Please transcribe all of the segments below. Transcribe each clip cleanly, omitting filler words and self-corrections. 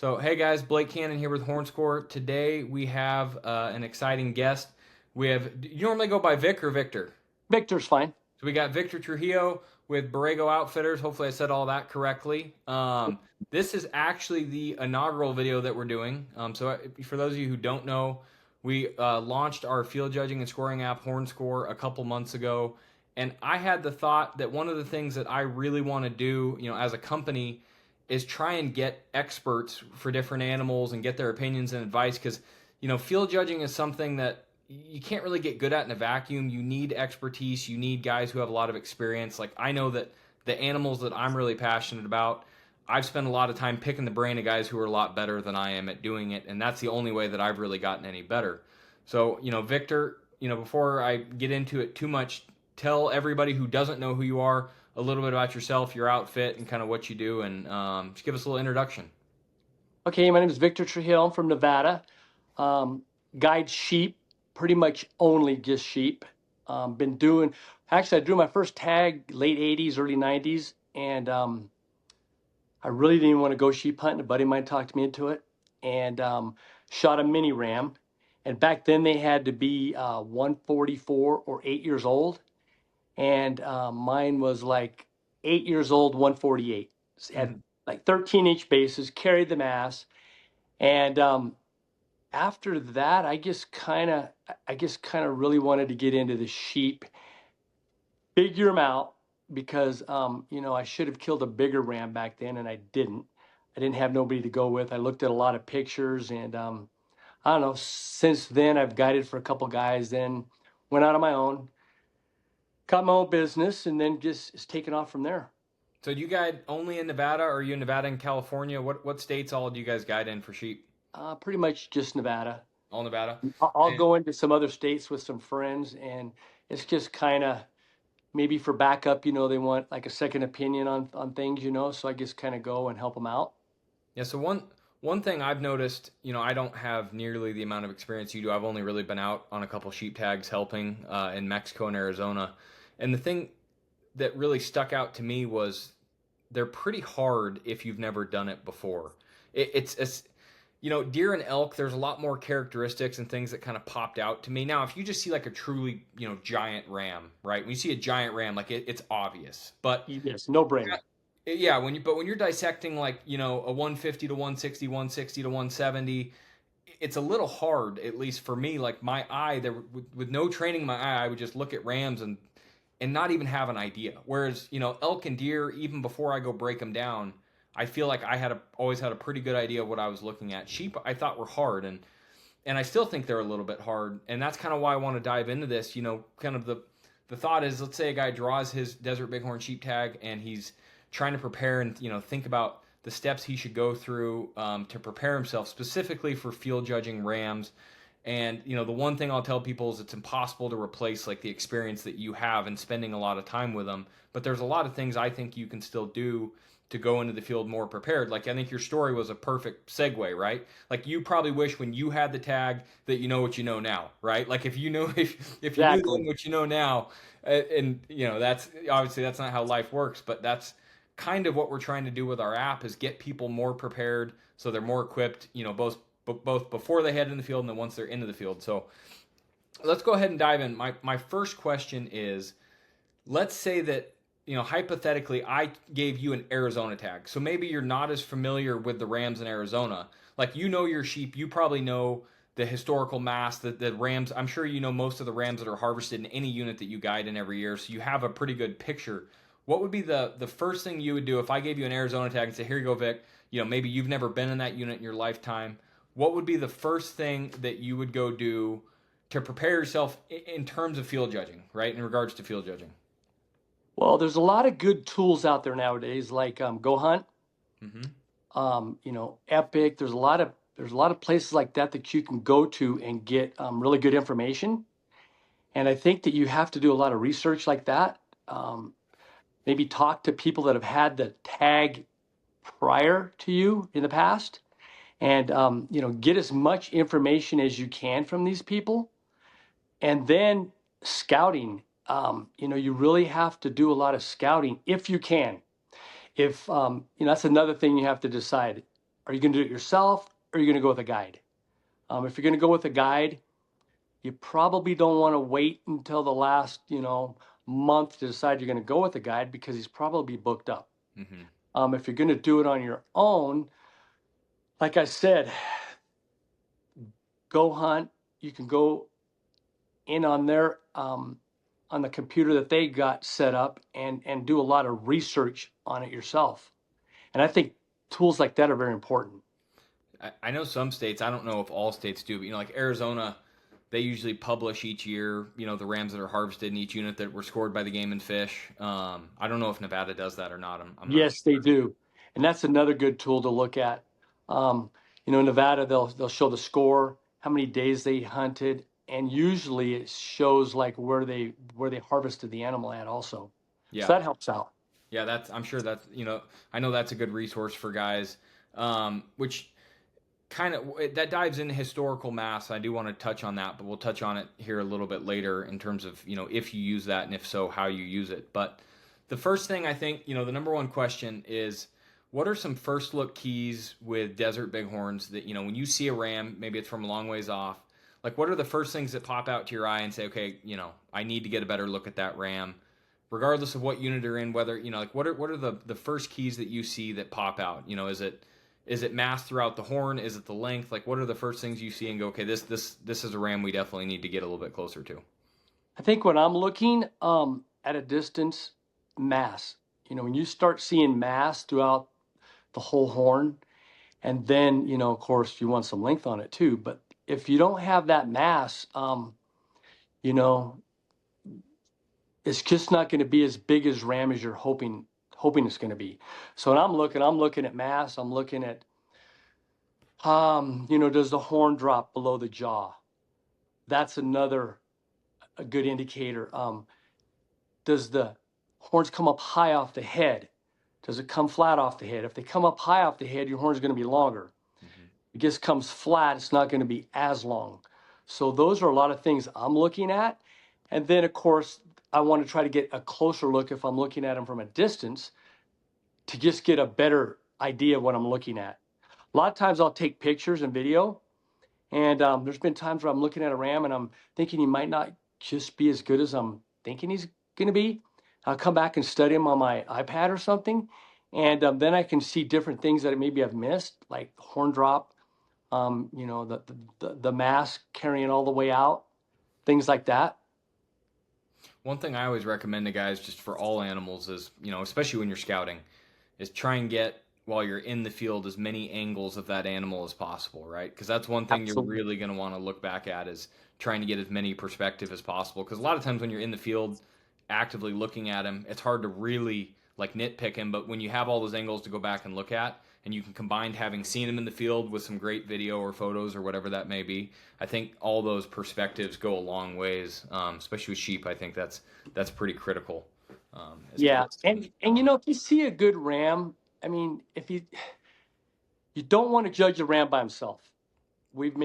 So, hey guys, Blake Cannon here with HornScore. Today we have an exciting guest. You normally go by Vic or Victor? Victor's fine. So we got Victor Trujillo with Borrego Outfitters. Hopefully I said all that correctly. This is actually the inaugural video that we're doing. For those of you who don't know, we launched our field judging and scoring app HornScore a couple months ago. And I had the thought that one of the things that I really want to do, as a company is try and get experts for different animals and get their opinions and advice because, field judging is something that you can't really get good at in a vacuum. You need expertise. You need guys who have a lot of experience. Like I know that the animals that I'm really passionate about, I've spent a lot of time picking the brain of guys who are a lot better than I am at doing it. And that's the only way that I've really gotten any better. So, Victor, before I get into it too much, tell everybody who doesn't know who you are a little bit about yourself, your outfit, and kind of what you do, and just give us a little introduction. Okay, my name is Victor Trujillo. I'm from Nevada. Guide sheep, pretty much only just sheep. I drew my first tag late 80s, early 90s, and I really didn't want to go sheep hunting. A buddy of mine talked me into it, and shot a mini ram. And back then they had to be 144 or 8 years old. And mine was like 8 years old, 148. Had like 13-inch bases, carried the mass, and after that, I just kind of really wanted to get into the sheep, figure them out because I should have killed a bigger ram back then, and I didn't. I didn't have nobody to go with. I looked at a lot of pictures, and I don't know. Since then, I've guided for a couple guys, then went out on my own. Got my own business, and then just it's taken off from there. So do you guide only in Nevada, or are you in Nevada and California? What states all do you guys guide in for sheep? Pretty much just Nevada. All Nevada? I'll go into some other states with some friends, and it's just kind of maybe for backup, they want like a second opinion on things, so I just kind of go and help them out. Yeah, so one thing I've noticed, I don't have nearly the amount of experience you do. I've only really been out on a couple sheep tags helping in Mexico and Arizona. And the thing that really stuck out to me was they're pretty hard if you've never done it before. It's deer and elk, there's a lot more characteristics and things that kind of popped out to me. Now, if you just see like a truly, giant ram, right? When you see a giant ram, like it's obvious. But yes, no brainer. Yeah, when you're dissecting like, a 150 to 160, 160 to 170, it's a little hard, at least for me. Like my eye, with no training in my eye, I would just look at rams and not even have an idea. Whereas, elk and deer, even before I go break them down, I feel like I always had a pretty good idea of what I was looking at. Sheep, I thought were hard, and I still think they're a little bit hard. And that's kind of why I want to dive into this. Kind of the thought is, let's say a guy draws his Desert Bighorn sheep tag, and he's trying to prepare and think about the steps he should go through to prepare himself specifically for field judging rams. And the one thing I'll tell people is it's impossible to replace like the experience that you have and spending a lot of time with them. But there's a lot of things I think you can still do to go into the field more prepared. Like I think your story was a perfect segue, right? Like you probably wish when you had the tag that you know what you know now, right? Like if you knew if you knew then what you know now, and that's obviously that's not how life works, but that's kind of what we're trying to do with our app is get people more prepared so they're more equipped, both before they head in the field and then once they're into the field. So let's go ahead and dive in. My first question is, let's say that, hypothetically, I gave you an Arizona tag. So maybe you're not as familiar with the rams in Arizona. Like, your sheep, you probably know the historical mass, the rams. I'm sure you know most of the rams that are harvested in any unit that you guide in every year. So you have a pretty good picture. What would be the first thing you would do if I gave you an Arizona tag and say, here you go, Vic, maybe you've never been in that unit in your lifetime. What would be the first thing that you would go do to prepare yourself in terms of field judging, right? In regards to field judging. Well, there's a lot of good tools out there nowadays, like Go Hunt, Epic. There's a lot of places like that you can go to and get really good information. And I think that you have to do a lot of research like that. Maybe talk to people that have had the tag prior to you in the past, and get as much information as you can from these people. And then scouting. You really have to do a lot of scouting if you can. If that's another thing you have to decide. Are you going to do it yourself, or are you going to go with a guide? If you're going to go with a guide, you probably don't want to wait until the last, month to decide you're going to go with a guide, because he's probably booked up. If you're going to do it on your own, like I said, go hunt. You can go in on their on the computer that they got set up, and do a lot of research on it yourself. And I think tools like that are very important. I know some states, I don't know if all states do, but like Arizona, they usually publish each year, the rams that are harvested in each unit that were scored by the Game and Fish. I don't know if Nevada does that or not. I'm not Yes, they do, and that's another good tool to look at. In Nevada, they'll show the score, how many days they hunted, and usually it shows like where they harvested the animal at also. Yeah. So that helps out. Yeah, I'm sure that's, I know that's a good resource for guys, which kind of, that dives into historical mass. I do want to touch on that, but we'll touch on it here a little bit later in terms of, if you use that, and if so, how you use it. But the first thing I think, the number one question is, what are some first look keys with Desert Bighorns that, when you see a ram, maybe it's from a long ways off, like what are the first things that pop out to your eye and say, okay, I need to get a better look at that ram, regardless of what unit they're in, whether, like what are the first keys that you see that pop out? Is it mass throughout the horn? Is it the length? Like what are the first things you see and go, okay, this is a ram we definitely need to get a little bit closer to? I think when I'm looking at a distance, mass. When you start seeing mass throughout the whole horn, and then, of course, you want some length on it too. But if you don't have that mass, you know, it's just not going to be as big as ram as you're hoping it's going to be. So when I'm looking at mass. I'm looking at, does the horn drop below the jaw? That's a good indicator. Does the horns come up high off the head? Does it come flat off the head? If they come up high off the head, your horn's going to be longer. It just comes flat, it's not going to be as long. So those are a lot of things I'm looking at. And then, of course, I want to try to get a closer look if I'm looking at them from a distance, to just get a better idea of what I'm looking at. A lot of times I'll take pictures and video, and there's been times where I'm looking at a ram and I'm thinking he might not just be as good as I'm thinking he's going to be. I'll come back and study him on my iPad or something, and then I can see different things that maybe I've missed, like horn drop, the mass carrying all the way out, things like that. One thing I always recommend to guys, just for all animals, is, especially when you're scouting, is try and get, while you're in the field, as many angles of that animal as possible, right? Because that's one thing Absolutely. you're really going to want to look back at, is trying to get as many perspective as possible. Because a lot of times when you're in the field actively looking at him, it's hard to really like nitpick him. But when you have all those angles to go back and look at, and you can combine having seen him in the field with some great video or photos or whatever that may be, I think all those perspectives go a long ways, especially with sheep. I think that's pretty critical. Yeah, and if you see a good ram, I mean, if you don't want to judge a ram by himself. I've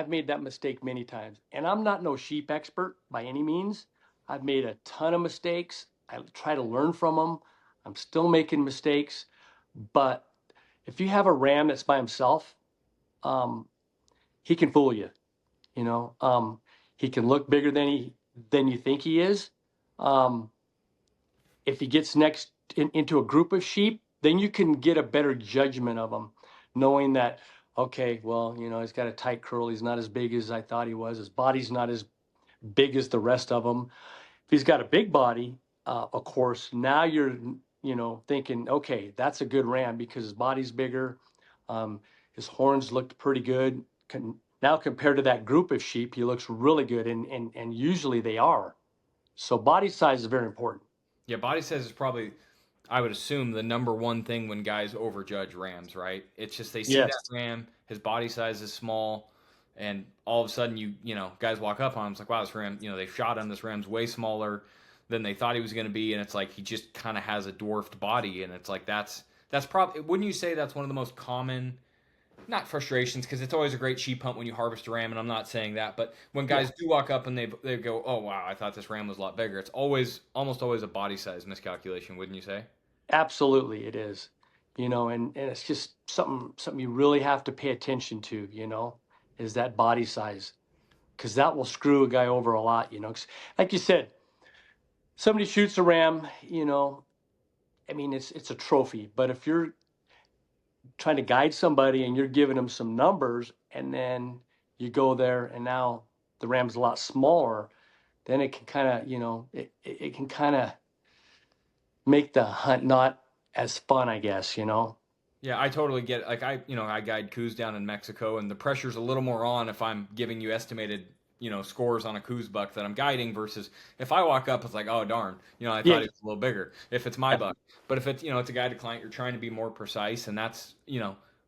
made that mistake many times, and I'm not no sheep expert by any means. I've made a ton of mistakes. I try to learn from them. I'm still making mistakes, but if you have a ram that's by himself, he can fool you. He can look bigger than you think he is. If he gets into a group of sheep, then you can get a better judgment of him, knowing that, okay, well, he's got a tight curl. He's not as big as I thought he was. His body's not as big as the rest of them. If he's got a big body, of course, now you're, thinking, okay, that's a good ram because his body's bigger. His horns looked pretty good. Now compared to that group of sheep, he looks really good, and usually they are. So body size is very important. Yeah, body size is probably, I would assume, the number one thing when guys overjudge rams, right? It's just they see Yes. that ram, his body size is small, and all of a sudden guys walk up on him, it's like, wow, this ram, they shot him, this ram's way smaller than they thought he was going to be, and it's like he just kind of has a dwarfed body, and it's like that's probably, wouldn't you say that's one of the most common, not frustrations, because it's always a great sheep hunt when you harvest a ram, and I'm not saying that, but when guys do walk up and they go, oh wow, I thought this ram was a lot bigger, it's almost always a body size miscalculation, wouldn't you say? Absolutely, it is. and it's just something you really have to pay attention to, is that body size, because that will screw a guy over a lot, 'Cause like you said, somebody shoots a ram, I mean, it's a trophy, but if you're trying to guide somebody and you're giving them some numbers, and then you go there and now the ram's a lot smaller, then it can kind of, it can kind of make the hunt not as fun, I guess. Yeah, I totally get it. Like I guide coups down in Mexico, and the pressure's a little more on if I'm giving you estimated, scores on a coups buck that I'm guiding versus if I walk up, it's like, oh darn, I Yeah, thought it was a little bigger if it's my buck. But if it's, it's a guided client, you're trying to be more precise, and that's,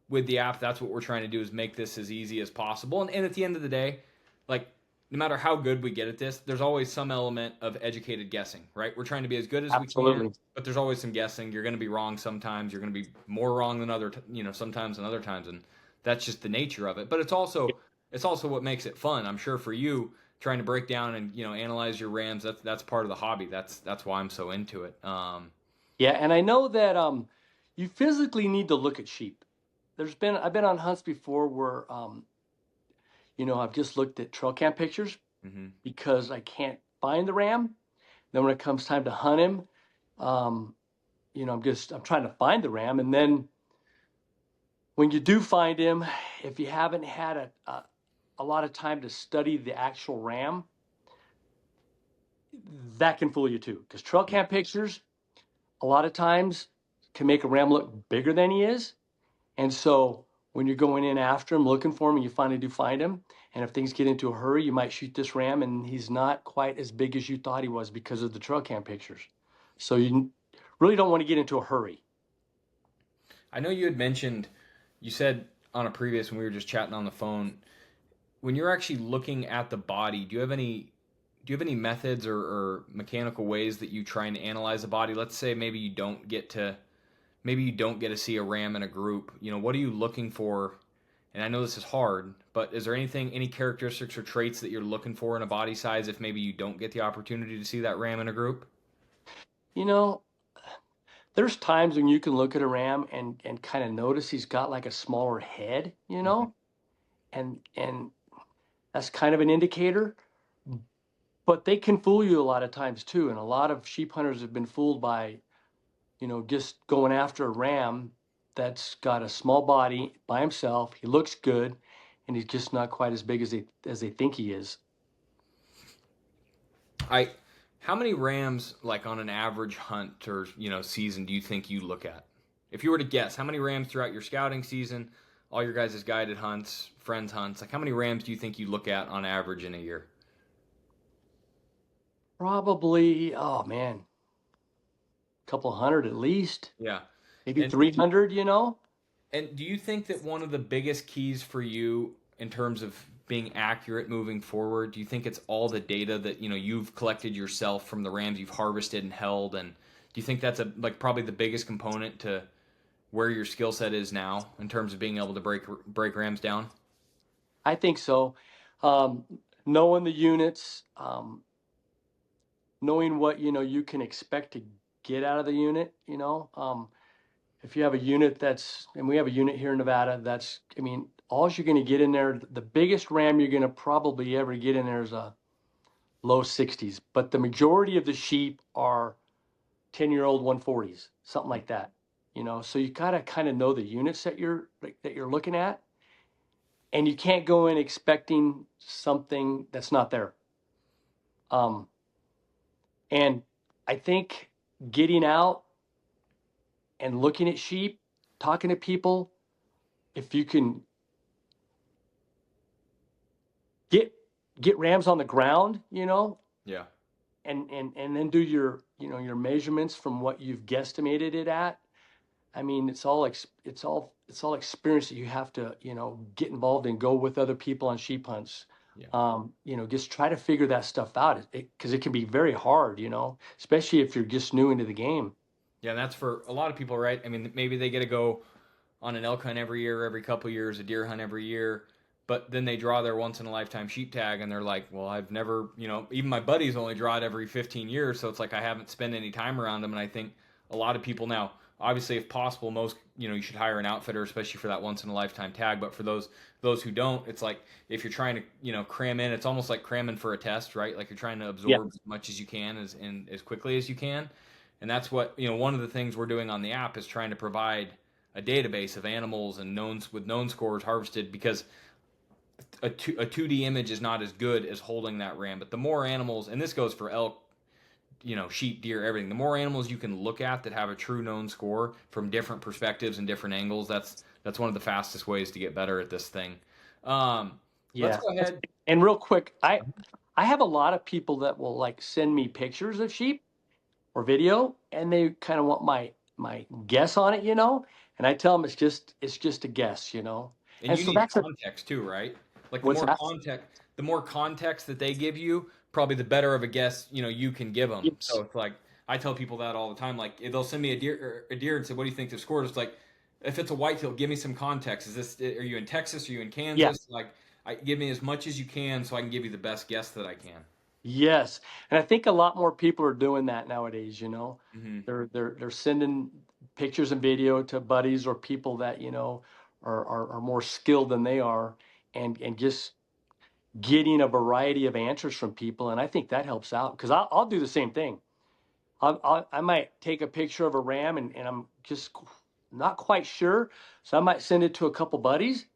with the app, that's what we're trying to do is make this as easy as possible. And at the end of the day, like no matter how good we get at this, there's always some element of educated guessing, right? We're trying to be as good as we can, absolutely. but there's always some guessing. You're going to be wrong sometimes. You're going to be more wrong than sometimes than other times, and that's just the nature of it. But it's also what makes it fun. I'm sure for you trying to break down and analyze your rams. That's part of the hobby. That's why I'm so into it. Yeah, and I know that you physically need to look at sheep. I've been on hunts before where I've just looked at trail cam pictures Mm-hmm. because I can't find the ram. Then when it comes time to hunt him, um, I'm trying to find the ram, and then when you do find him, if you haven't had a lot of time to study the actual ram, that can fool you too. Because trail cam pictures, a lot of times, can make a ram look bigger than he is. And so when you're going in after him, looking for him, and you finally do find him, and if things get into a hurry, you might shoot this ram, and he's not quite as big as you thought he was because of the trail cam pictures. So you really don't want to get into a hurry. I know you said on a previous when we were just chatting on the phone, when you're actually looking at the body, do you have any methods or mechanical ways that you try and analyze the body? Let's say maybe you don't get to see a ram in a group. What are you looking for? And I know this is hard, but is there any characteristics or traits that you're looking for in a body size if maybe you don't get the opportunity to see that ram in a group? You know, there's times when you can look at a ram and kind of notice he's got like a smaller head, Mm-hmm. and that's kind of an indicator. But they can fool you a lot of times too, and a lot of sheep hunters have been fooled by just going after a ram that's got a small body by himself. He looks good, and he's just not quite as big as they think he is. I How many rams like on an average hunt or season do you think you look at? If you were to guess, how many rams throughout your scouting season, all your guys' guided hunts, friends hunts, like how many rams do you think you look at on average in a year? Probably, oh man, a couple hundred at least, Yeah. maybe And 300. And do you think that one of the biggest keys for you in terms of being accurate moving forward, do you think it's all the data that, you've collected yourself from the rams you've harvested and held, and do you think that's probably the biggest component to where your skill set is now in terms of being able to break rams down? I think so. Um, Knowing the units, knowing what you can expect to get out of the unit. If you have a unit and we have a unit here in Nevada, I mean, all you're going to get in there, the biggest ram you're going to probably ever get in there is a low 60s, but the majority of the sheep are 10-year-old 140s, something like that. So you gotta kind of know the units that you're looking at, and you can't go in expecting something that's not there. Um, and I think getting out and looking at sheep, talking to people, if you can get get rams on the ground, Yeah. and then do your measurements from what you've guesstimated it at. I mean, it's all experience that you have to get involved and go with other people on sheep hunts. Yeah. Just try to figure that stuff out because it can be very hard, especially if you're just new into the game. Yeah, and that's for a lot of people, right? I mean, maybe they get to go on an elk hunt every year, every couple of years, a deer hunt every year, but then they draw their once in a lifetime sheep tag and they're like, well, I've never, even my buddies only draw it every 15 years. So it's like I haven't spent any time around them. And I think a lot of people now, obviously, if possible, most, you should hire an outfitter, especially for that once in a lifetime tag. But for those who don't, it's like if you're trying to, cram in, it's almost like cramming for a test, right? Like you're trying to Yeah. absorb as much as you can as quickly as you can. And that's what, one of the things we're doing on the app is trying to provide a database of animals and known scores harvested, because a 2D image is not as good as holding that ram. But the more animals, and this goes for elk, sheep, deer, everything. The more animals you can look at that have a true known score from different perspectives and different angles, that's one of the fastest ways to get better at this thing. Let's Yeah. go ahead. And real quick, I have a lot of people that will like send me pictures of sheep or video, and they kind of want my guess on it, and I tell them it's just a guess, And and you so need that's a context too, right? Like what's that? the more context that they give you, probably the better of a guess you can give them. Yes. So it's like I tell people that all the time. Like they'll send me a deer and say, "What do you think the score is?" It's like, if it's a whitetail, give me some context. Are you in Texas? Are you in Yeah. Kansas? Like, give me as much as you can so I can give you the best guess that I can. Yes. And I think a lot more people are doing that nowadays, Mm-hmm. They're sending pictures and video to buddies or people that, are more skilled than they are, and just getting a variety of answers from people. And I think that helps out because I'll do the same thing. I might take a picture of a ram and I'm just not quite sure. So I might send it to a couple buddies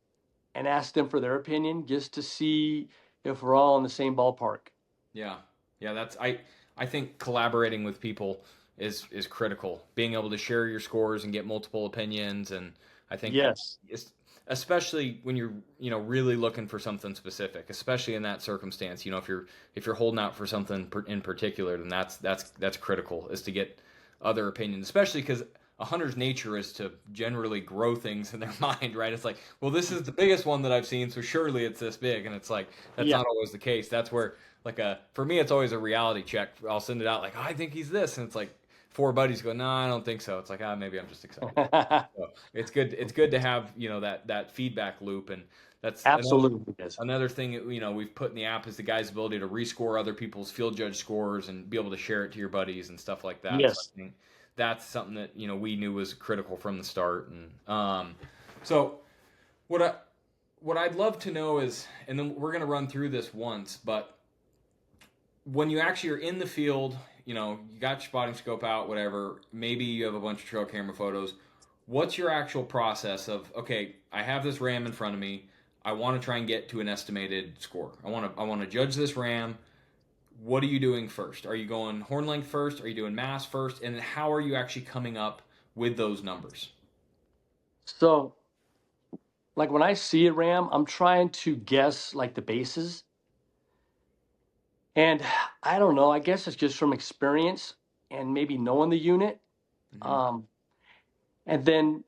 and ask them for their opinion just to see if we're all in the same ballpark. Yeah, yeah. I think collaborating with people is critical. Being able to share your scores and get multiple opinions, and I think Yes. especially when you're really looking for something specific, especially in that circumstance. If you're holding out for something in particular, then that's critical, is to get other opinions, especially because a hunter's nature is to generally grow things in their mind, right? It's like, well, this is the biggest one that I've seen, so surely it's this big, and it's like that's Yeah. not always the case. That's where for me, it's always a reality check. I'll send it out like, oh, I think he's this, and it's like four buddies go, no, I don't think so. It's like, maybe I'm just excited. So it's good. It's good to have that feedback loop, and that's Absolutely is. another thing that we've put in the app is the guy's ability to rescore other people's field judge scores and be able to share it to your buddies and stuff like that. So Yes. I think that's something that we knew was critical from the start. And so what I'd love to know is, and then we're going to run through this once, but when you actually are in the field, you got your spotting scope out, whatever, maybe you have a bunch of trail camera photos. What's your actual process of, okay, I have this ram in front of me. I want to try and get to an estimated score. I want to judge this ram. What are you doing first? Are you going horn length first? Are you doing mass first? And how are you actually coming up with those numbers? So, like when I see a ram, I'm trying to guess like the bases. And I don't know, I guess it's just from experience and maybe knowing the unit. Mm-hmm. And then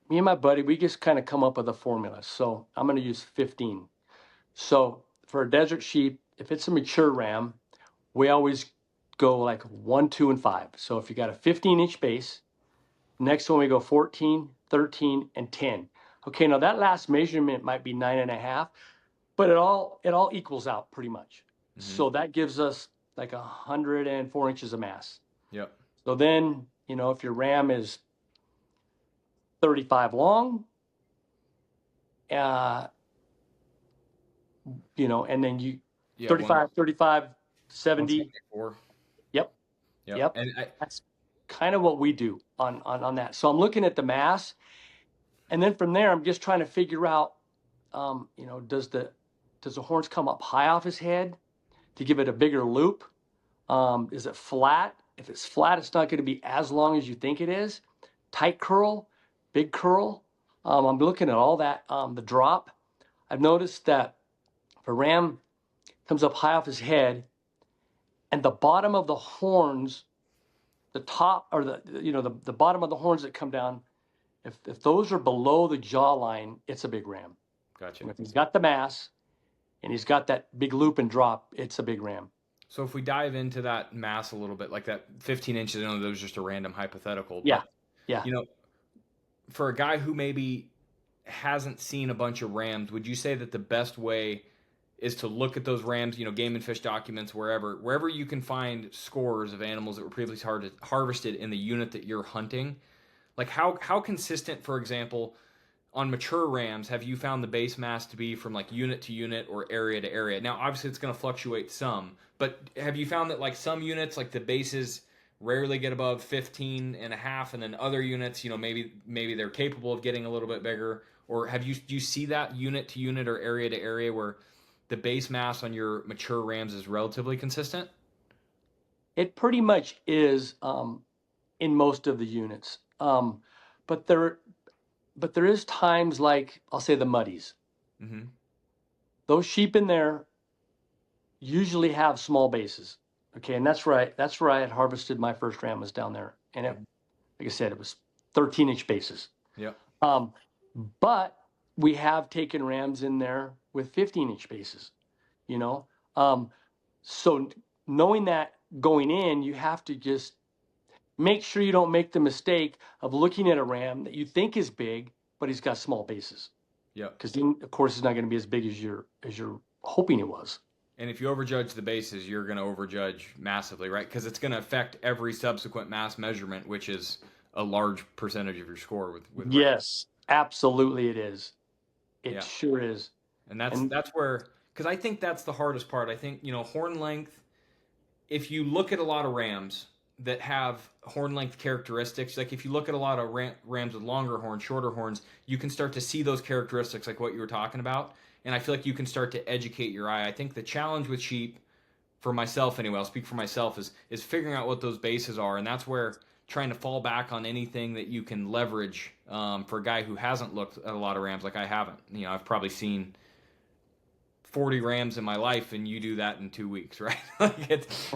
me and my buddy, we just kind of come up with a formula. So I'm going to use 15. So for a desert sheep, if it's a mature ram, we always go like 1, 2, and 5. So if you got a 15-inch base, next one we go 14, 13, and 10. Okay, now that last measurement might be 9.5, but it all equals out pretty much. Mm-hmm. So that gives us like 104 inches of mass. Yep. So then, if your ram is 35 long, and then you 35, 70. 174. Yep. And That's kind of what we do on that. So I'm looking at the mass, and then from there, I'm just trying to figure out, does the horns come up high off his head to give it a bigger loop? Is it flat? If it's flat, it's not going to be as long as you think it is. Tight curl, big curl. I'm looking at all that. The drop. I've noticed that if a ram comes up high off his head, and the bottom of the horns, the top or the bottom of the horns that come down, if those are below the jawline, it's a big ram. Gotcha. And if he's got the mass and he's got that big loop and drop, it's a big ram. So if we dive into that mass a little bit, like that 15 inches, I know that was just a random hypothetical. Yeah. But, Yeah. For a guy who maybe hasn't seen a bunch of rams, would you say that the best way is to look at those rams, Game and Fish documents, wherever you can find scores of animals that were previously harvested in the unit that you're hunting? Like how consistent, for example, on mature rams, have you found the base mass to be from like unit to unit or area to area? Now, obviously, it's going to fluctuate some, but have you found that like some units, like the bases rarely get above 15 and a half, and then other units, maybe they're capable of getting a little bit bigger? Or do you see that unit to unit or area to area where the base mass on your mature rams is relatively consistent? It pretty much is in most of the units. But there is times like I'll say the muddies. Mm-hmm. Those sheep in there usually have small bases. Okay, and that's right. That's where I had harvested my first ram was down there, and like I said, it was 13-inch bases. Yep. But we have taken rams in there with 15-inch bases. You know, so knowing that going in, you have to just make sure you don't make the mistake of looking at a ram that you think is big, but he's got small bases. Yeah. Because then, of course, it's not going to be as big as you're hoping it was. And if you overjudge the bases, you're going to overjudge massively, right? Because it's going to affect every subsequent mass measurement, which is a large percentage of your score with Yes, absolutely it is. It sure is. And that's where, because I think that's the hardest part. I think, horn length, if you look at a lot of rams that have horn length characteristics, like if you look at a lot of rams with longer horns, shorter horns, you can start to see those characteristics like what you were talking about. And I feel like you can start to educate your eye. I think the challenge with sheep, for myself anyway, I'll speak for myself, is figuring out what those bases are. And that's where trying to fall back on anything that you can leverage for a guy who hasn't looked at a lot of rams like I haven't. I've probably seen 40 rams in my life, and you do that in 2 weeks, right? Like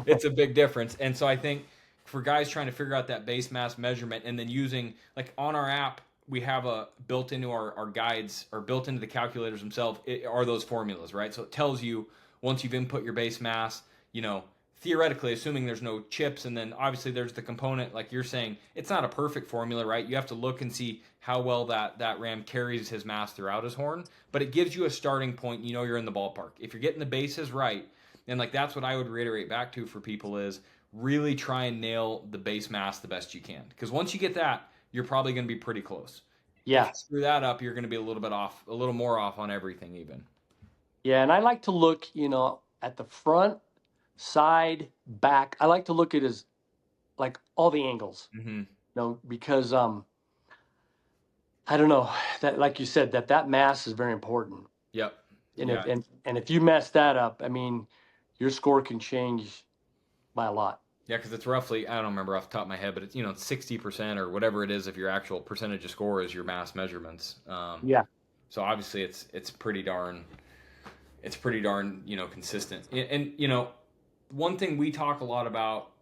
it's a big difference. And so I think for guys trying to figure out that base mass measurement and then using, like on our app, we have built into our guides or built into the calculators themselves are those formulas, right? So it tells you once you've input your base mass, theoretically, assuming there's no chips, and then obviously there's the component, like you're saying, it's not a perfect formula, right? You have to look and see how well that ram carries his mass throughout his horn, but it gives you a starting point. You're in the ballpark. If you're getting the bases right, and like that's what I would reiterate back to for people is really try and nail the base mass the best you can. Because once you get that, you're probably going to be pretty close. Yeah. If you screw that up, you're going to be a little bit off, a little more off on everything even. Yeah, and I like to look, at the front, side, back. I like to look at his, like all the angles, because I don't know that, like you said, that mass is very important. Yep. And if you mess that up, I mean, your score can change by a lot. Yeah, because it's roughly, I don't remember off the top of my head, but it's 60% or whatever it is of your actual percentage of score is your mass measurements. Yeah. So obviously it's pretty darn consistent. And one thing we talk a lot about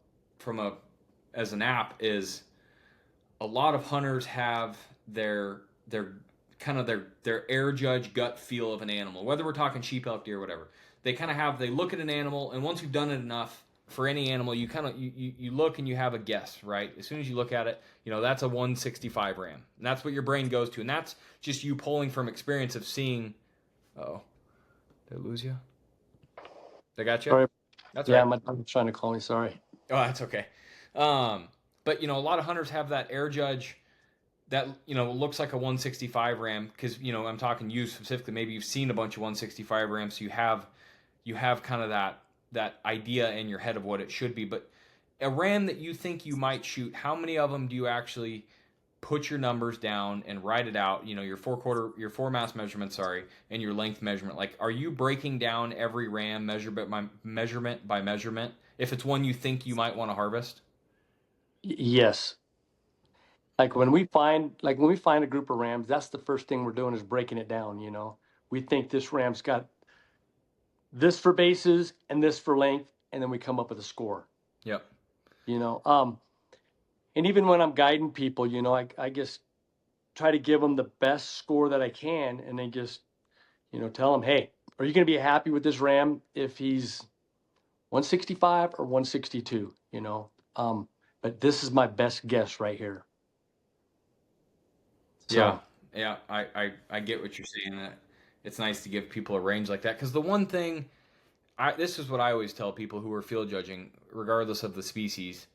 as an app is a lot of hunters have their kind of their air judge gut feel of an animal, whether we're talking sheep, elk, deer, whatever. They look at an animal, and once you've done it enough for any animal, you kind of you look and you have a guess, right? As soon as you look at it, that's a 165 ram, and that's what your brain goes to, and that's just you pulling from experience of seeing. Oh, did I lose you? I got you. Sorry. That's yeah, right. I'm trying to call me. Sorry. Oh, that's okay. But a lot of hunters have that air judge that looks like a 165 ram because I'm talking you specifically. Maybe you've seen a bunch of 165 rams, so you have kind of that idea in your head of what it should be. But a ram that you think you might shoot, how many of them do you actually put your numbers down and write it out? Your four mass measurement, and your length measurement. Like, are you breaking down every ram measurement by measurement if it's one you think you might want to harvest? Yes. Like when we find a group of rams, that's the first thing we're doing is breaking it down. We think this ram's got this for bases and this for length, and then we come up with a score. Yep. And even when I'm guiding people, I just try to give them the best score that I can, and then just, tell them, hey, are you going to be happy with this ram if he's 165 or 162? But this is my best guess right here. So. Yeah. I get what you're saying. That it's nice to give people a range like that, because the one thing, this is what I always tell people who are field judging, regardless of the species,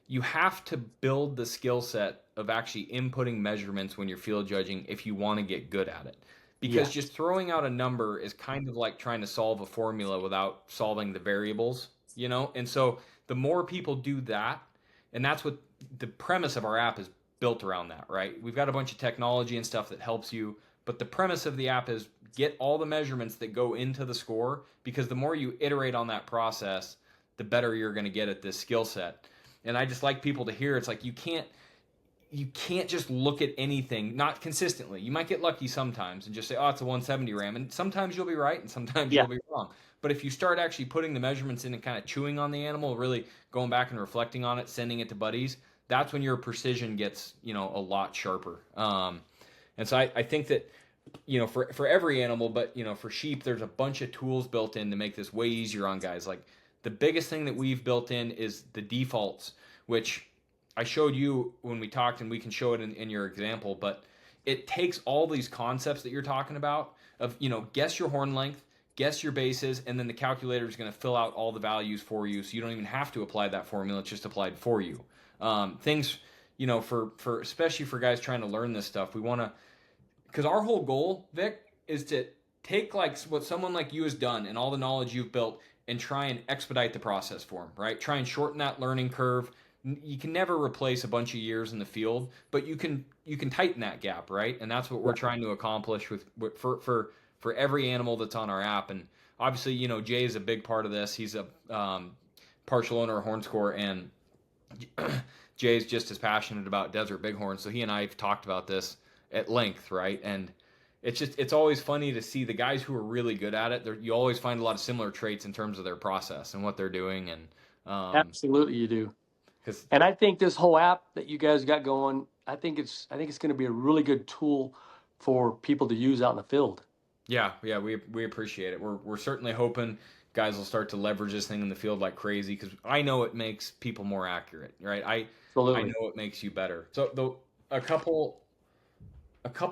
you have to build the skill set of actually inputting measurements when you're field judging if you want to get good at it. Because Yes. just throwing out a number is kind of like trying to solve a formula without solving the variables, you know? And so the more people do that, and that's what the premise of our app is built around that, right? We've got a bunch of technology and stuff that helps you, but the premise of the app is get all the measurements that go into the score, because the more you iterate on that process, the better you're going to get at this skill set. And I just like people to hear it's like you can't just look at anything, not consistently. You might get lucky sometimes and just say, oh, it's a 170 ram. And sometimes you'll be right and sometimes Yeah. you'll be wrong. But if you start actually putting the measurements in and kind of chewing on the animal, really going back and reflecting on it, sending it to buddies, that's when your precision gets, a lot sharper. And so I think that, for every animal, but, for sheep, there's a bunch of tools built in to make this way easier on guys. Like the biggest thing that we've built in is the defaults, which I showed you when we talked, and we can show it in your example, but it takes all these concepts that you're talking about of, guess your horn length, guess your bases, and then the calculator is going to fill out all the values for you. So you don't even have to apply that formula. It's just applied for you. Things, for especially for guys trying to learn this stuff, we want to, because our whole goal, Vic, is to take like what someone like you has done and all the knowledge you've built and try and expedite the process for them, right? Try and shorten that learning curve. You can never replace a bunch of years in the field, but you can tighten that gap, right? And that's what we're trying to accomplish for every animal that's on our app. And obviously, Jay is a big part of this. He's a partial owner of HornScore, and Jay's just as passionate about Desert Bighorn. So he and I have talked about this at length, right? And it's always funny to see the guys who are really good at it. You always find a lot of similar traits in terms of their process and what they're doing. And Absolutely, you do. 'cause And I think this whole app that you guys got going, I think it's going to be a really good tool for people to use out in the field. yeah, we appreciate it. We're certainly hoping guys will start to leverage this thing in the field like crazy, because I know it makes people more accurate, right? I Absolutely. know it makes you better. So a couple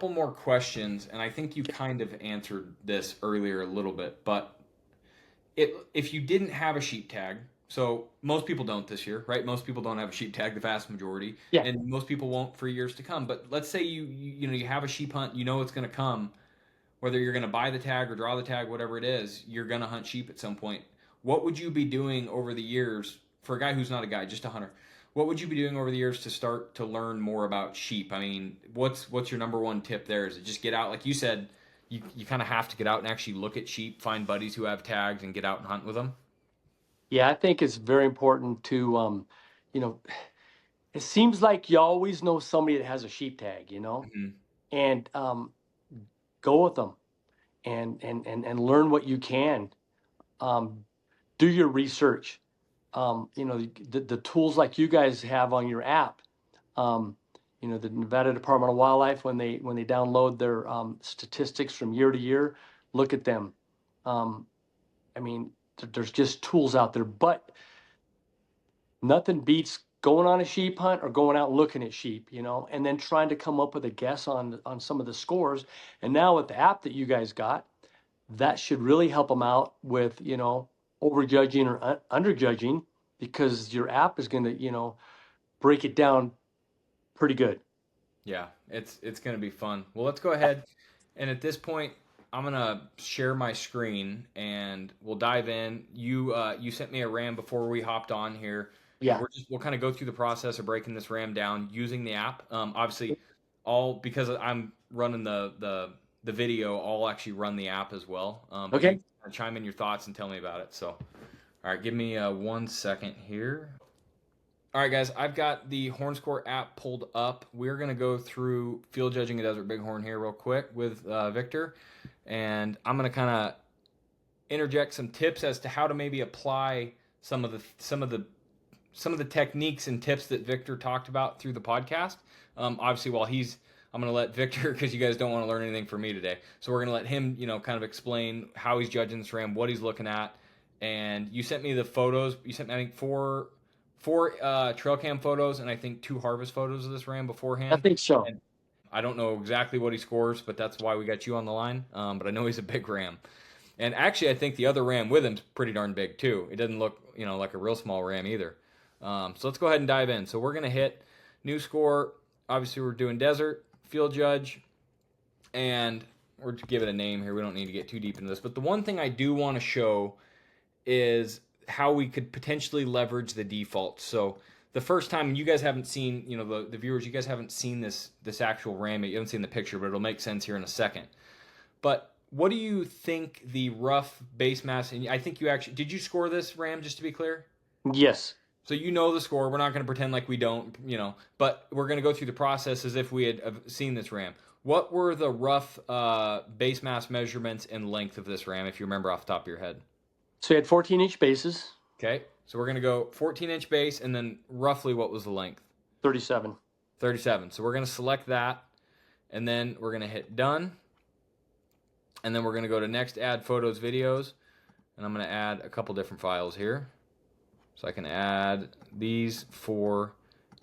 more questions, and I think you kind of answered this earlier a little bit, but if you didn't have a sheep tag, so most people don't this year, right? Most people don't have a sheep tag, the vast majority, Yeah. and most people won't for years to come. But let's say you have a sheep hunt, it's going to come, whether you're going to buy the tag or draw the tag, whatever it is, you're going to hunt sheep at some point. What would you be doing over the years for a guy who's not a guy, just a hunter? What would you be doing over the years to start to learn more about sheep? I mean, what's your number one tip there? Is it just get out, like you said, you kind of have to get out and actually look at sheep, find buddies who have tags, and get out and hunt with them? Yeah, I think it's very important to, you know, it seems like you always know somebody that has a sheep tag, Hmm. and go with them and learn what you can. Um, do your research. The tools like you guys have on your app. Um, the Nevada Department of Wildlife, when they download their statistics from year to year, look at them. Um, I mean, there's just tools out there, but nothing beats going on a sheep hunt or going out looking at sheep, and then trying to come up with a guess on some of the scores. And now with the app that you guys got, that should really help them out with, over judging or under judging, because your app is going to, break it down pretty good. Yeah, it's going to be fun. Well, let's go ahead, and at this point, I'm gonna share my screen and we'll dive in. You sent me a RAM before we hopped on here, and Yeah. we'll kind of go through the process of breaking this RAM down using the app. Obviously, all because I'm running the video, I'll actually run the app as well. But you Okay. can chime in your thoughts and tell me about it. So, all right, give me 1 second here. All right, guys, I've got the HornScore app pulled up. We're going to go through field judging a Desert Bighorn here real quick with Victor, and I'm going to kind of interject some tips as to how to maybe apply some of the techniques and tips that Victor talked about through the podcast. Obviously, I'm going to let Victor, because you guys don't want to learn anything from me today, so we're going to let him, kind of explain how he's judging this ram, what he's looking at. And you sent me the photos. You sent me, I think, four trail cam photos, and I think 2 harvest photos of this ram I beforehand. think so. And I don't know exactly what he scores, but that's why we got you on the line. But I know he's a big ram. And actually, I think the other ram with him's pretty darn big too. It doesn't look, like a real small ram either. So let's go ahead and dive in. So we're gonna hit new score. obviously we're doing desert, field judge, and we're to give it a name here. We don't need to get too deep into this. But the one thing I do want to show is how we could potentially leverage the default. So the first time, you guys haven't seen, the viewers, you guys haven't seen this actual ram yet. You haven't seen the picture, but it'll make sense here in a second. But what do you think the rough base mass, and I think you actually, did you score this ram, just to be clear? Yes. So you know the score. We're not going to pretend like we don't, but we're going to go through the process as if we had seen this ram. What were the rough base mass measurements and length of this ram, if you remember off the top of your head? So you had 14-inch bases. Okay, so we're going to go 14-inch base, and then roughly what was the length? 37. 37. So we're going to select that, and then we're going to hit done, and then we're going to go to next, add photos, videos, and I'm going to add a couple different files here. So I can add these 4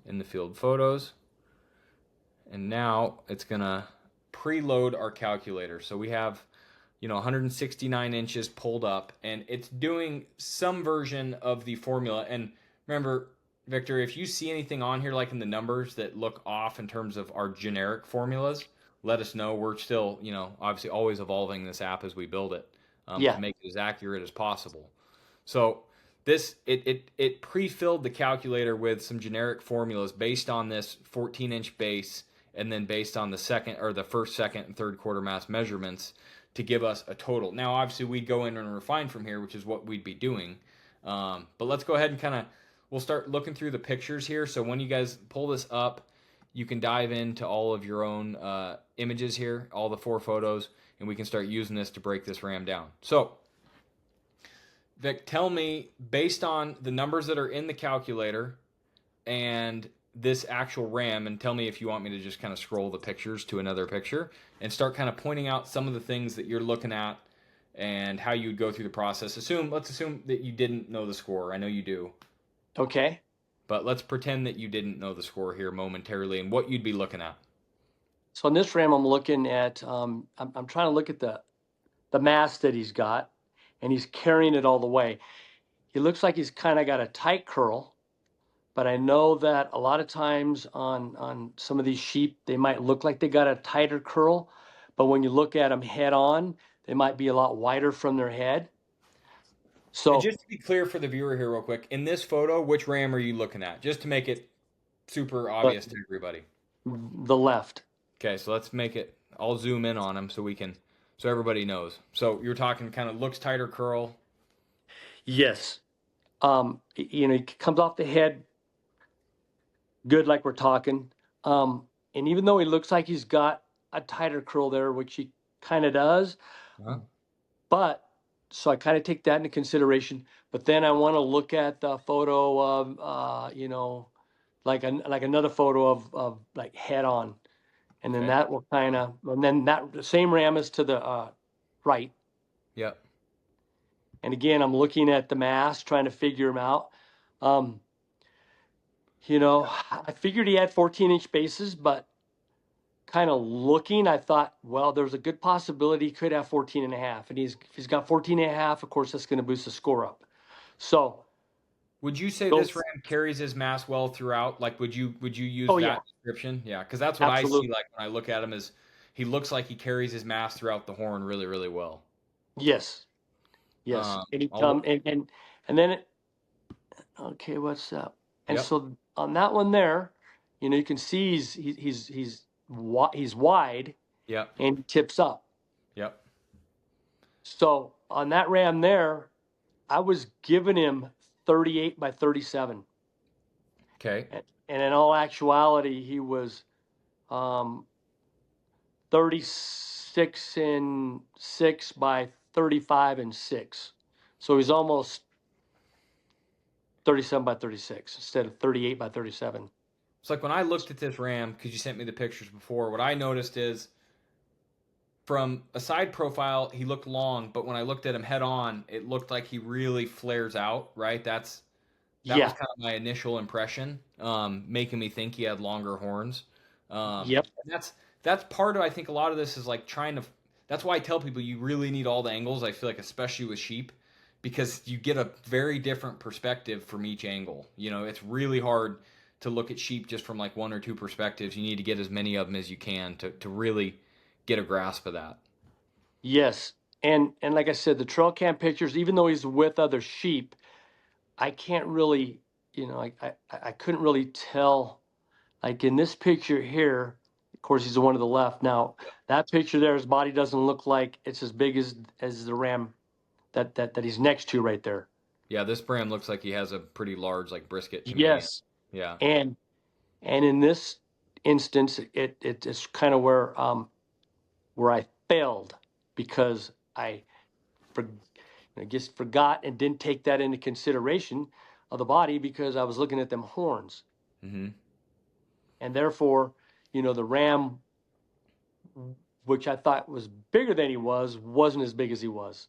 in the field photos. And now it's going to preload our calculator. So we have, 169 inches pulled up, and it's doing some version of the formula. And remember, Victor, if you see anything on here like in the numbers that look off in terms of our generic formulas, let us know. We're still, obviously always evolving this app as we build it to make it as accurate as possible. So this it pre-filled the calculator with some generic formulas based on this 14-inch base, and then based on the first, second, and third quarter mass measurements to give us a total. Now, obviously, we'd go in and refine from here, which is what we'd be doing. But let's go ahead and we'll start looking through the pictures here. So when you guys pull this up, you can dive into all of your own images here, all the 4 photos, and we can start using this to break this ram down. So Vic, tell me, based on the numbers that are in the calculator and this actual ram, and tell me if you want me to just kind of scroll the pictures to another picture and start kind of pointing out some of the things that you're looking at and how you would go through the process. Let's assume that you didn't know the score. I know you do. Okay. But let's pretend that you didn't know the score here momentarily and what you'd be looking at. So on this ram, I'm looking at, I'm trying to look at the mass that he's got, and he's carrying it all the way. He looks like he's kind of got a tight curl, but I know that a lot of times on some of these sheep, they might look like they got a tighter curl, but when you look at them head on, they might be a lot wider from their head. So and just to be clear for the viewer here real quick, in this photo, which ram are you looking at? Just to make it super obvious to everybody. The left. Okay, so let's make it, I'll zoom in on him so everybody knows. So you're talking kind of looks tighter curl. Yes. He comes off the head good, like we're talking. And even though he looks like he's got a tighter curl there, which he kind of does, but so I kind of take that into consideration. But then I want to look at the photo of, like another photo of like head on, and then that will kind of, and then that the same ram is to the right. Yep. And again, I'm looking at the mass, trying to figure him out. I figured he had 14-inch bases, but kind of looking, I thought, well, there's a good possibility he could have 14 and a half. And if he's got 14 and a half, of course, that's going to boost the score up. So would you say this ram carries his mass well throughout? Like, would you use that description? Yeah, because that's what Absolutely. I see. Like when I look at him, is he looks like he carries his mass throughout the horn really, really well. Yes. And he and then okay, what's up? And so on that one there, you can see he's wide. Yep. And he tips up. Yep. So on that ram there, I was giving him 38 by 37. Okay. And in all actuality, he was 36 and 6 by 35 and 6. So he's almost 37 by 36 instead of 38 by 37. It's like when I looked at this ram, because you sent me the pictures before, what I noticed is from a side profile, he looked long, but when I looked at him head on, it looked like he really flares out, right? That was kind of my initial impression, making me think he had longer horns. Yep. And that's part of, I think a lot of this is like that's why I tell people you really need all the angles, I feel like, especially with sheep, because you get a very different perspective from each angle. It's really hard to look at sheep just from like one or two perspectives. You need to get as many of them as you can to really get a grasp of that. Yes. And like I said, the trail cam pictures, even though he's with other sheep, I can't really, I couldn't really tell. Like in this picture here, of course, he's the one to the left. Now, that picture there, his body doesn't look like it's as big as the ram that he's next to right there. Yeah, this ram looks like he has a pretty large like brisket to me. Yes. Yeah. And in this instance, it's kind of where I failed because for, I guess forgot and didn't take that into consideration of the body because I was looking at them horns. Mm-hmm. And therefore, the ram, which I thought was bigger than he wasn't as big as he was.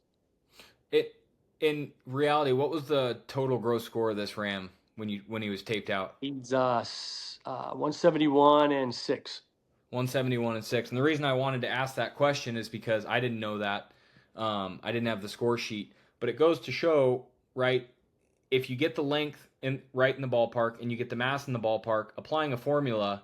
In reality, what was the total gross score of this ram when he was taped out? He's 171 and 6. 171 and 6. And the reason I wanted to ask that question is because I didn't know that. I didn't have the score sheet, but it goes to show, right? If you get the length right in the ballpark and you get the mass in the ballpark, applying a formula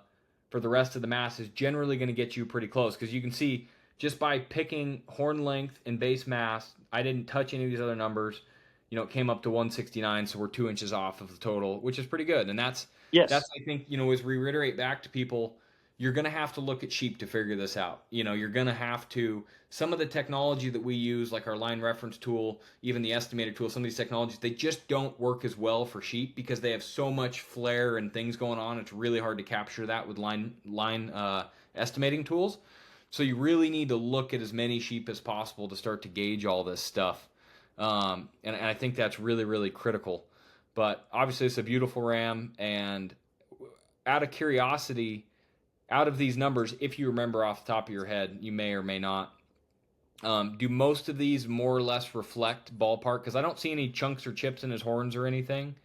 for the rest of the mass is generally going to get you pretty close, because you can see just by picking horn length and base mass, I didn't touch any of these other numbers. It came up to 169, so we're 2 inches off of the total, which is pretty good. And that's I think, as we reiterate back to people, you're going to have to look at sheep to figure this out. You're going to have to, some of the technology that we use, like our line reference tool, even the estimator tool, some of these technologies, they just don't work as well for sheep because they have so much flare and things going on. It's really hard to capture that with line estimating tools. So you really need to look at as many sheep as possible to start to gauge all this stuff. And I think that's really, really critical. But obviously it's a beautiful ram, and out of curiosity, out of these numbers, if you remember off the top of your head, you may or may not, do most of these more or less reflect ballpark? Because I don't see any chunks or chips in his horns or anything.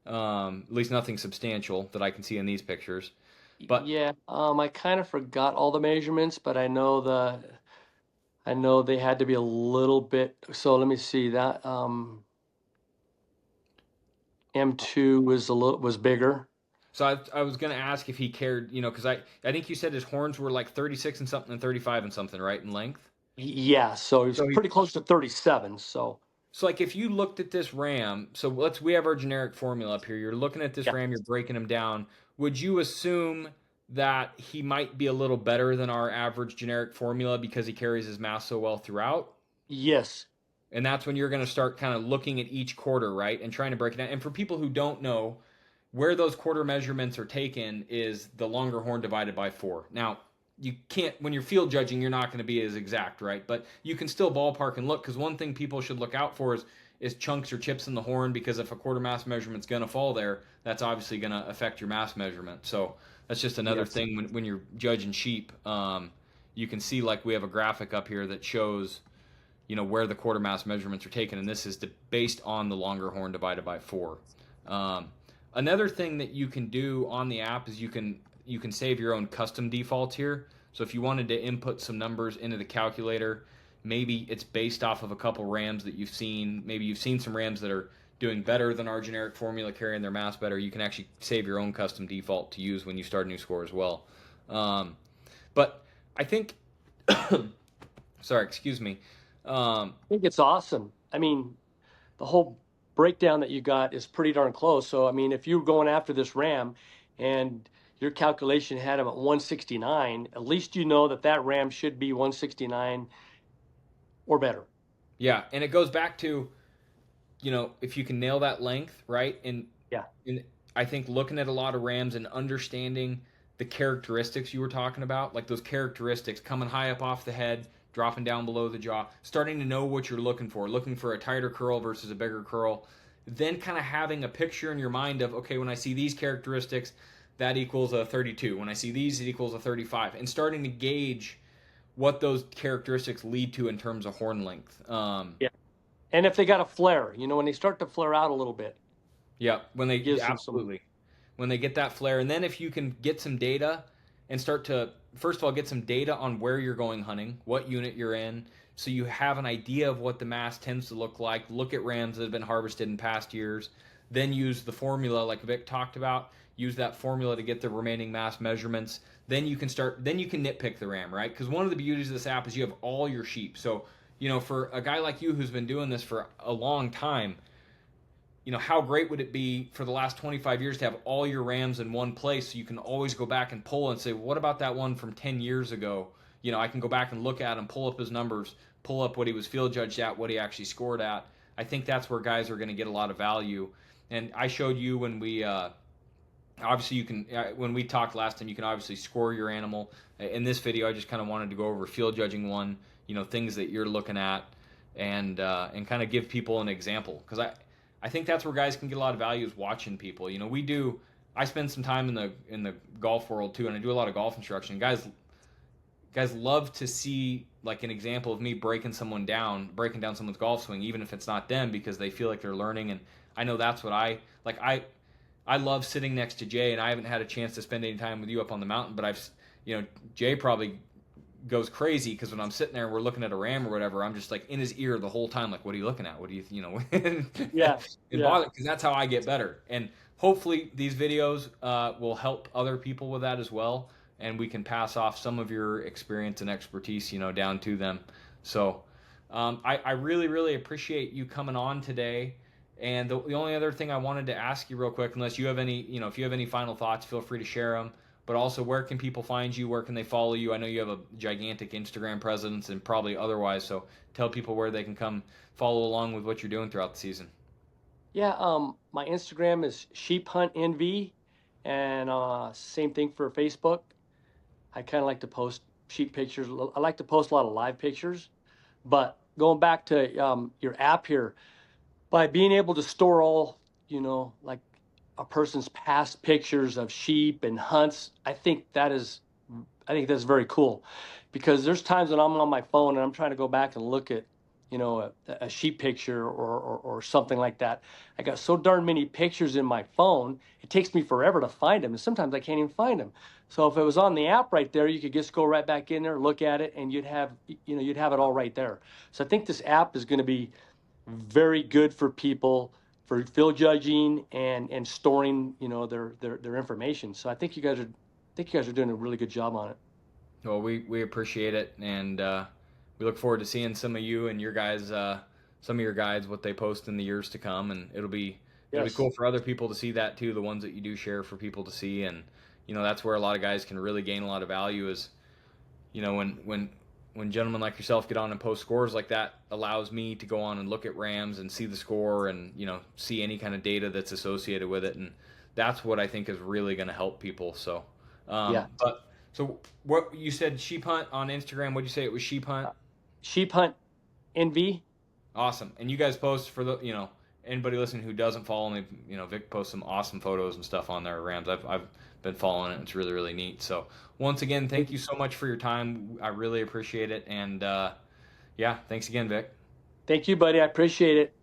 At least nothing substantial that I can see in these pictures. But yeah, I kind of forgot all the measurements, but I know they had to be a little bit. So let me see that M2 was bigger. so I was going to ask if he cared, because I think you said his horns were like 36 and something and 35 and something, right, in length? Yeah, so he's pretty close to 37. So like if you looked at this ram, so we have our generic formula up here. You're looking at this yeah. ram, you're breaking him down. Would you assume that he might be a little better than our average generic formula because he carries his mass so well throughout? Yes. And that's when you're going to start kind of looking at each quarter, right, and trying to break it down. And for people who don't know, where those quarter measurements are taken is the longer horn divided by 4. Now, you can't, when you're field judging, you're not going to be as exact, right? But you can still ballpark and look, because one thing people should look out for is chunks or chips in the horn, because if a quarter mass measurement's going to fall there, that's obviously going to affect your mass measurement. So that's just another thing when you're judging sheep. You can see, like, we have a graphic up here that shows, where the quarter mass measurements are taken, and this is based on the longer horn divided by 4. Another thing that you can do on the app is you can save your own custom defaults here. So if you wanted to input some numbers into the calculator, maybe it's based off of a couple rams that you've seen. Maybe you've seen some rams that are doing better than our generic formula, carrying their mass better. You can actually save your own custom default to use when you start a new score as well. But I think, sorry, excuse me. I think it's awesome. I mean, the whole breakdown that you got is pretty darn close. So, I mean, if you're going after this ram and your calculation had him at 169, at least you know that ram should be 169 or better. Yeah, and it goes back to, if you can nail that length, right? And I think looking at a lot of rams and understanding the characteristics you were talking about, like those characteristics coming high up off the head, dropping down below the jaw, starting to know what you're looking for a tighter curl versus a bigger curl, then kind of having a picture in your mind of, okay, when I see these characteristics, that equals a 32. When I see these, it equals a 35. And starting to gauge what those characteristics lead to in terms of horn length. Yeah. And if they got a flare, when they start to flare out a little bit. Yeah, when they absolutely. When they get that flare. And then if you can get some data and start to, first of all, get some data on where you're going hunting, what unit you're in, so you have an idea of what the mass tends to look like. Look at rams that have been harvested in past years. then use the formula like Vic talked about, use that formula to get the remaining mass measurements. Then you can nitpick the ram, right? Because one of the beauties of this app is you have all your sheep. So, for a guy like you who's been doing this for a long time, how great would it be for the last 25 years to have all your rams in one place so you can always go back and pull and say, what about that one from 10 years ago? I can go back and look at him, pull up his numbers, pull up what he was field judged at, what he actually scored at. I think that's where guys are going to get a lot of value. And I showed you when we obviously you can when we talked last time, you can obviously score your animal. In this video, I just kind of wanted to go over field judging one, things that you're looking at, and kind of give people an example, because I think that's where guys can get a lot of value, is watching people. I spend some time in the golf world too, and I do a lot of golf instruction. Guys love to see like an example of me breaking down someone's golf swing, even if it's not them, because they feel like they're learning. And I know that's what I like. I love sitting next to Jay, and I haven't had a chance to spend any time with you up on the mountain, but Jay probably goes crazy because when I'm sitting there and we're looking at a ram or whatever, I'm just like in his ear the whole time, like, what are you looking at? What do Yeah. Because that's how I get better. And hopefully these videos will help other people with that as well, and we can pass off some of your experience and expertise, down to them. So I really, really appreciate you coming on today. And the only other thing I wanted to ask you real quick, unless you have any, if you have any final thoughts, feel free to share them. But also, where can people find you? Where can they follow you? I know you have a gigantic Instagram presence and probably otherwise. So tell people where they can come follow along with what you're doing throughout the season. Yeah, my Instagram is Sheep Hunt NV, and same thing for Facebook. I kind of like to post sheep pictures. I like to post a lot of live pictures. But going back to your app here, by being able to store all, like a person's past pictures of sheep and hunts, I think that's very cool, because there's times when I'm on my phone and I'm trying to go back and look at, a sheep picture or something like that. I got so darn many pictures in my phone, it takes me forever to find them, and sometimes I can't even find them. So if it was on the app right there, you could just go right back in there, look at it, and you'd have it all right there. So I think this app is going to be very good for people for field judging and storing, their information. So I think you guys are doing a really good job on it. Well, we appreciate it, and we look forward to seeing some of you and your guys, some of your guides, what they post in the years to come, and it'll be cool for other people to see that too. The ones that you do share for people to see, and that's where a lot of guys can really gain a lot of value. Is when gentlemen like yourself get on and post scores like that, allows me to go on and look at rams and see the score and see any kind of data that's associated with it, and that's what I think is really going to help people. So but so what you said, Sheep Hunt on Instagram, what'd you say it was? Sheep Hunt Sheep Hunt NV. Awesome. And you guys post for the anybody listening who doesn't follow me, Vic posts some awesome photos and stuff on their rams. I've been following it. It's really, really neat. So once again, thank you so much for your time. I really appreciate it. And thanks again, Vic. Thank you, buddy. I appreciate it.